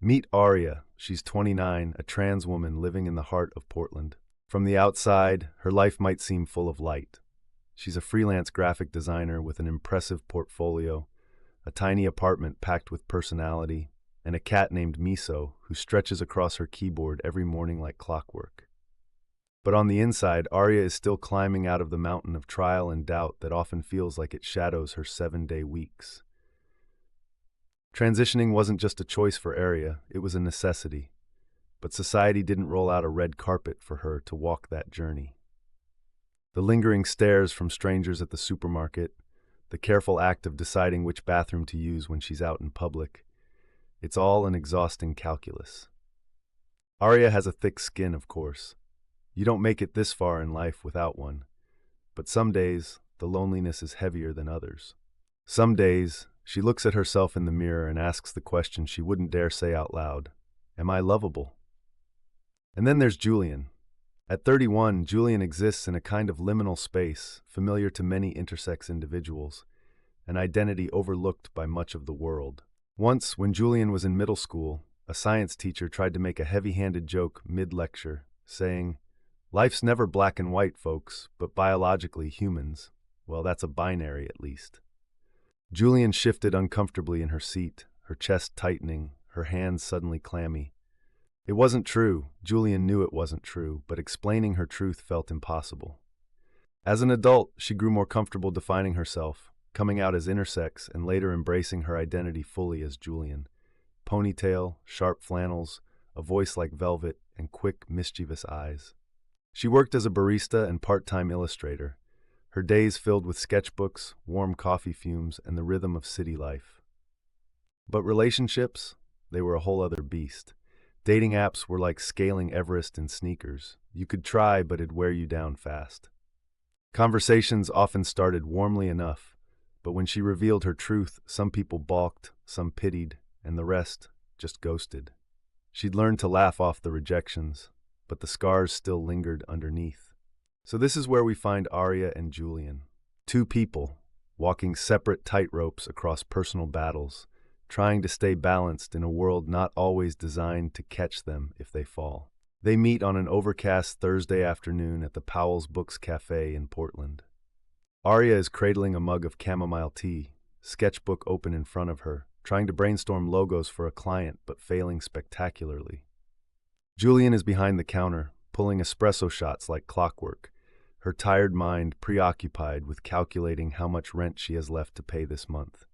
Meet Aria. She's 29, a trans woman living in the heart of Portland. From the outside, her life might seem full of light. She's a freelance graphic designer with an impressive portfolio, a tiny apartment packed with personality, and a cat named Miso who stretches across her keyboard every morning like clockwork. But on the inside, Aria is still climbing out of the mountain of trial and doubt that often feels like it shadows her 7-day weeks. Transitioning wasn't just a choice for Aria, it was a necessity. But society didn't roll out a red carpet for her to walk that journey. The lingering stares from strangers at the supermarket, the careful act of deciding which bathroom to use when she's out in public, it's all an exhausting calculus. Aria has a thick skin, of course. You don't make it this far in life without one. But some days, the loneliness is heavier than others. Some days, she looks at herself in the mirror and asks the question she wouldn't dare say out loud: am I lovable? And then there's Julian. At 31, Julian exists in a kind of liminal space, familiar to many intersex individuals, an identity overlooked by much of the world. Once, when Julian was in middle school, a science teacher tried to make a heavy-handed joke mid-lecture, saying, "Life's never black and white, folks, but biologically humans. Well, that's a binary at least." Julian shifted uncomfortably in her seat, her chest tightening, her hands suddenly clammy. It wasn't true. Julian knew it wasn't true, but explaining her truth felt impossible. As an adult, she grew more comfortable defining herself, coming out as intersex and later embracing her identity fully as Julian. Ponytail, sharp flannels, a voice like velvet, and quick, mischievous eyes. She worked as a barista and part-time illustrator, her days filled with sketchbooks, warm coffee fumes, and the rhythm of city life. But relationships? They were a whole other beast. Dating apps were like scaling Everest in sneakers. You could try, but it'd wear you down fast. Conversations often started warmly enough, but when she revealed her truth, some people balked, some pitied, and the rest just ghosted. She'd learned to laugh off the rejections, but the scars still lingered underneath. So this is where we find Aria and Julian. Two people, walking separate tightropes across personal battles, trying to stay balanced in a world not always designed to catch them if they fall. They meet on an overcast Thursday afternoon at the Powell's Books Cafe in Portland. Aria is cradling a mug of chamomile tea, sketchbook open in front of her, trying to brainstorm logos for a client but failing spectacularly. Julian is behind the counter, pulling espresso shots like clockwork, her tired mind preoccupied with calculating how much rent she has left to pay this month.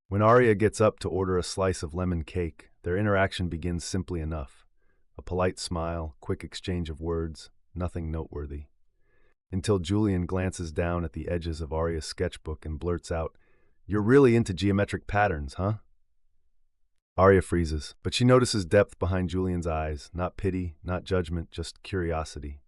When Aria gets up to order a slice of lemon cake, their interaction begins simply enough. A polite smile, quick exchange of words, nothing noteworthy. Until Julian glances down at the edges of Aria's sketchbook and blurts out, "You're really into geometric patterns, huh?" Aria freezes, but she notices depth behind Julian's eyes, not pity, not judgment, just curiosity.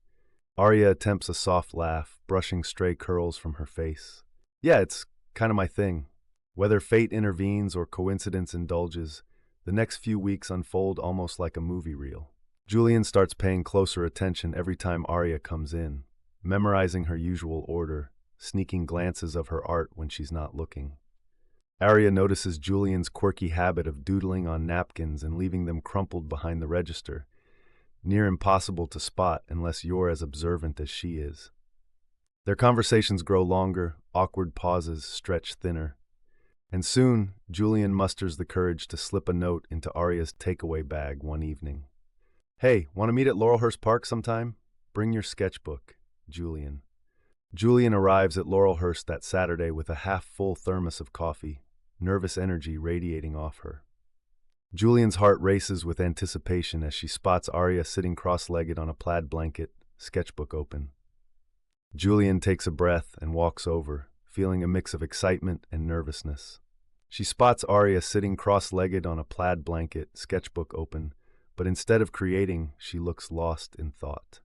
Aria attempts a soft laugh, brushing stray curls from her face. "Yeah, it's kind of my thing. Whether fate intervenes or coincidence indulges, the next few weeks unfold almost like a movie reel." Julian starts paying closer attention every time Aria comes in, memorizing her usual order, sneaking glances of her art when she's not looking. Aria notices Julian's quirky habit of doodling on napkins and leaving them crumpled behind the register, near impossible to spot unless you're as observant as she is. Their conversations grow longer, awkward pauses stretch thinner. And soon, Julian musters the courage to slip a note into Aria's takeaway bag one evening. "Hey, want to meet at Laurelhurst Park sometime? Bring your sketchbook, Julian." Julian arrives at Laurelhurst that Saturday with a half-full thermos of coffee, nervous energy radiating off her. Julian's heart races with anticipation as she spots Aria sitting cross-legged on a plaid blanket, sketchbook open. Julian takes a breath and walks over, feeling a mix of excitement and nervousness. She spots Aria sitting cross-legged on a plaid blanket, sketchbook open, but instead of creating, she looks lost in thought.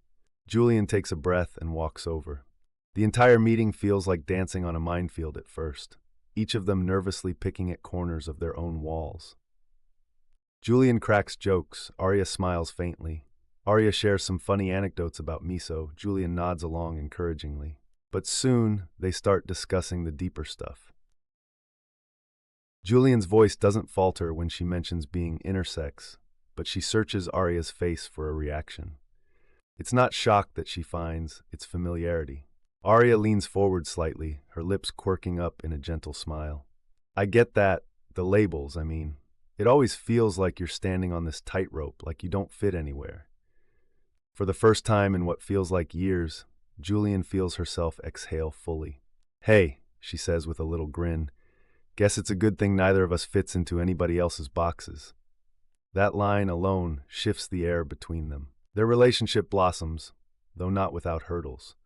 Julian takes a breath and walks over. The entire meeting feels like dancing on a minefield at first, each of them nervously picking at corners of their own walls. Julian cracks jokes, Aria smiles faintly. Aria shares some funny anecdotes about Miso, Julian nods along encouragingly. But soon, they start discussing the deeper stuff. Julian's voice doesn't falter when she mentions being intersex, but she searches Aria's face for a reaction. It's not shock that she finds, it's familiarity. Aria leans forward slightly, her lips quirking up in a gentle smile. I get that, the labels, I mean. It always feels like you're standing on this tightrope, like you don't fit anywhere. For the first time in what feels like years, Julian feels herself exhale fully. Hey, she says with a little grin, guess it's a good thing neither of us fits into anybody else's boxes. That line alone shifts the air between them. Their relationship blossoms, though not without hurdles.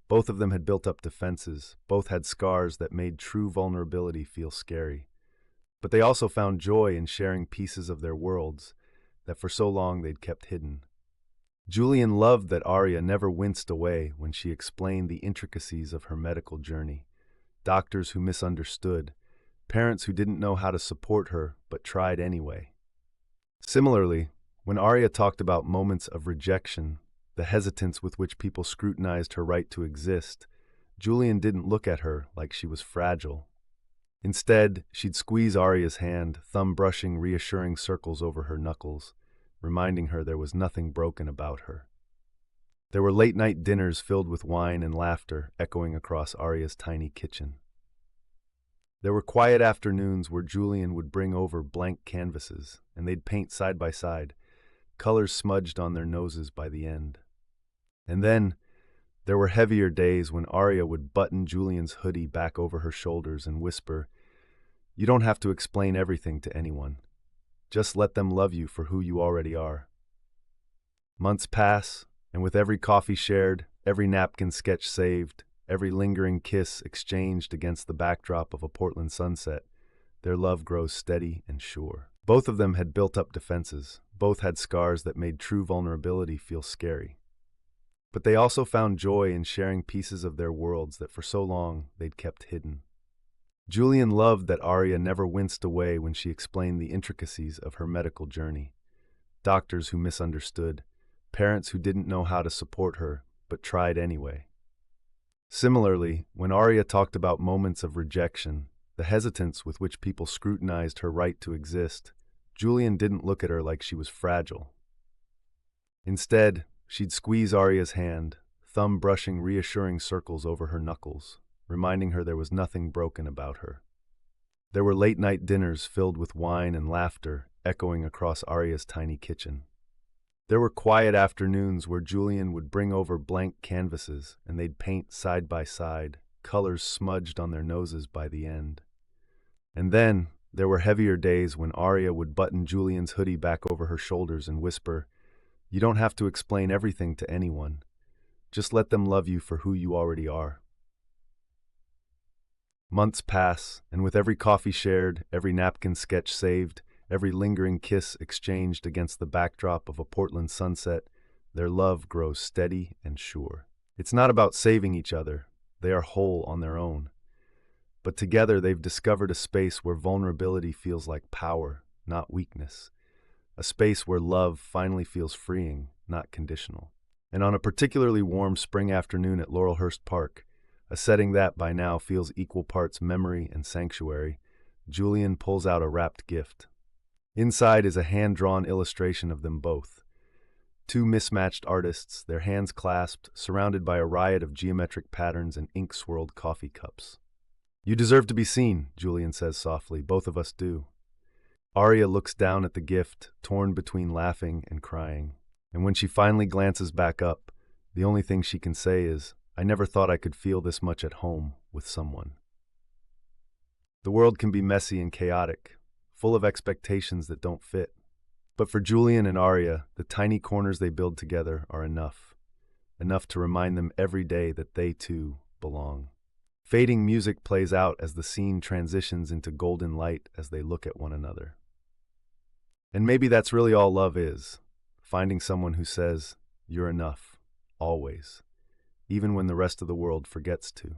Both of them had built up defenses, both had scars that made true vulnerability feel scary. But they also found joy in sharing pieces of their worlds that for so long they'd kept hidden. Julian loved that Aria never winced away when she explained the intricacies of her medical journey. Doctors who misunderstood, parents who didn't know how to support her but tried anyway. Similarly, when Aria talked about moments of rejection, the hesitance with which people scrutinized her right to exist, Julian didn't look at her like she was fragile. Instead, she'd squeeze Aria's hand, thumb brushing reassuring circles over her knuckles, reminding her there was nothing broken about her. There were late-night dinners filled with wine and laughter echoing across Aria's tiny kitchen. There were quiet afternoons where Julian would bring over blank canvases, and they'd paint side by side, colors smudged on their noses by the end. And then, there were heavier days when Aria would button Julian's hoodie back over her shoulders and whisper, "You don't have to explain everything to anyone. Just let them love you for who you already are." Months pass, and with every coffee shared, every napkin sketch saved, every lingering kiss exchanged against the backdrop of a Portland sunset, their love grows steady and sure. Both of them had built up defenses. Both had scars that made true vulnerability feel scary. But they also found joy in sharing pieces of their worlds that for so long they'd kept hidden. Julian loved that Aria never winced away when she explained the intricacies of her medical journey. Doctors who misunderstood, parents who didn't know how to support her, but tried anyway. Similarly, when Aria talked about moments of rejection, the hesitance with which people scrutinized her right to exist, Julian didn't look at her like she was fragile. Instead, she'd squeeze Aria's hand, thumb brushing reassuring circles over her knuckles, reminding her there was nothing broken about her. There were late-night dinners filled with wine and laughter echoing across Aria's tiny kitchen. There were quiet afternoons where Julian would bring over blank canvases and they'd paint side by side, colors smudged on their noses by the end. And then, there were heavier days when Aria would button Julian's hoodie back over her shoulders and whisper, "You don't have to explain everything to anyone. Just let them love you for who you already are." Months pass, and with every coffee shared, every napkin sketch saved, every lingering kiss exchanged against the backdrop of a Portland sunset, their love grows steady and sure. It's not about saving each other. They are whole on their own. But together they've discovered a space where vulnerability feels like power, not weakness. A space where love finally feels freeing, not conditional. And on a particularly warm spring afternoon at Laurelhurst Park, a setting that by now feels equal parts memory and sanctuary, Julian pulls out a wrapped gift. Inside is a hand-drawn illustration of them both. Two mismatched artists, their hands clasped, surrounded by a riot of geometric patterns and ink-swirled coffee cups. "You deserve to be seen," Julian says softly. "Both of us do." Aria looks down at the gift, torn between laughing and crying. And when she finally glances back up, the only thing she can say is, "I never thought I could feel this much at home with someone." The world can be messy and chaotic, full of expectations that don't fit. But for Julian and Aria, the tiny corners they build together are enough. Enough to remind them every day that they too belong. Fading music plays out as the scene transitions into golden light as they look at one another. And maybe that's really all love is, finding someone who says, "You're enough, always," even when the rest of the world forgets to.